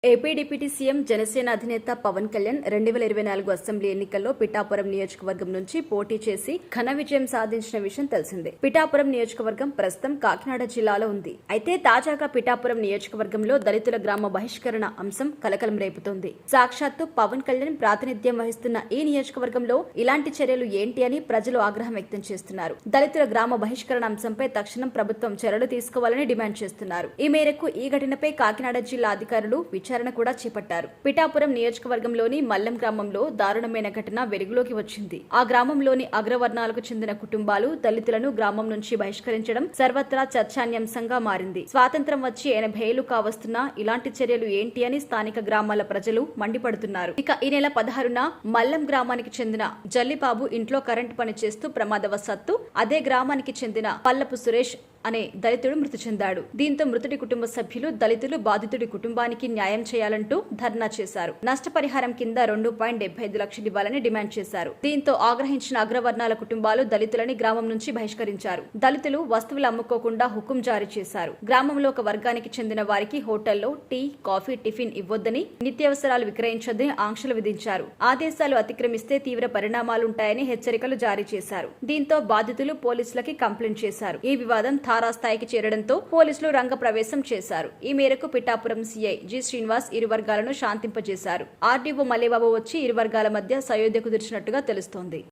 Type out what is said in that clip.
AP deputy CM Janasena అధినేత Pawan Kalyan 2024 assembly ఎన్నికల్లో పిఠాపురం నియోజకవర్గం నుంచి పోటీ చేసి ఘన విజయం సాధించిన విషయం తెలిసిందే. పిఠాపురం నియోజకవర్గం ప్రస్తుతం కాకినాడ జిల్లాలో ఉంది. అయితే తాజాగా పిఠాపురం నియోజకవర్గంలో దళితుల గ్రామ బహిష్కరణ అంశం కలకలం రేపుతోంది. సాక్షాత్తు పవన్ కళ్యాణ్ ప్రాతినిధ్యం వహిస్తున్న ఈ నియోజకవర్గంలో ఇలాంటి చర్యలు ఏంటి అని ప్రజలు ఆగ్రహం వ్యక్తం చేస్తున్నారు. దళితుల గ్రామ బహిష్కరణ అంశంపై తక్షణం ప్రభుత్వం చర్యలు తీసుకోవాలని డిమాండ్ చేస్తున్నారు. ఈ మేరకు ఈ ఘటనపై కాకినాడ జిల్లా అధికారులు విచారణ కూడా చేపట్టారు. పిఠాపురం నియోజకవర్గంలోని మల్లం గ్రామంలో దారుణమైన ఘటన వెలుగులోకి వచ్చింది. ఆ గ్రామంలోని అగ్రవర్ణాలకు చెందిన కుటుంబాలు దళితులను గ్రామం నుంచి బహిష్కరించడం సర్వత్రా చర్చాన్యాంశంగా మారింది. స్వాతంత్ర్యం వచ్చి 80 ఏళ్లు కావస్తున్నా ఇలాంటి చర్యలు ఏంటి అని స్థానిక గ్రామాల ప్రజలు మండిపడుతున్నారు. ఇక ఈ నెల 16న మల్లం గ్రామానికి చెందిన జల్లిబాబు ఇంట్లో కరెంటు పని చేస్తూ ప్రమాదవశాత్తు అదే గ్రామానికి చెందిన పల్లపు సురేష్ అనే దళితుడు మృతి చెందాడు. దీంతో మృతుడి కుటుంబ సభ్యులు దళితులు బాధితుడి కుటుంబానికి న్యాయం చేయాలంటూ ధర్నా చేశారు. నష్టపరిహారం కింద 2.75 లక్షలు ఇవ్వాలని డిమాండ్ చేశారు. దీంతో ఆగ్రహించిన అగ్రవర్ణాల కుటుంబాలు దళితులని గ్రామం నుంచి బహిష్కరించారు. దళితులు వస్తువులు అమ్ముకోకుండా హుకుం జారీ చేశారు. గ్రామంలో ఒక వర్గానికి చెందిన వారికి హోటల్లో టీ, కాఫీ, టిఫిన్ ఇవ్వొద్దని, నిత్యావసరాలు విక్రయించొద్దని ఆంక్షలు విధించారు. ఆదేశాలు అతిక్రమిస్తే తీవ్ర పరిణామాలుంటాయని హెచ్చరికలు జారీ చేశారు. దీంతో బాధితులు పోలీసులకి కంప్లైంట్ చేశారు. ఈ వివాదం తారాస్థాయికి చేరడంతో పోలీసులు రంగప్రవేశం చేశారు. ఈ మేరకు పిఠాపురం సీఐ జి శ్రీనివాస్ ఇరు వర్గాలను శాంతింపజేశారు. ఆర్డీఓ మల్లేబాబు వచ్చి ఇరు వర్గాల మధ్య సయోధ్య కుదిర్చినట్టుగా తెలుస్తోంది.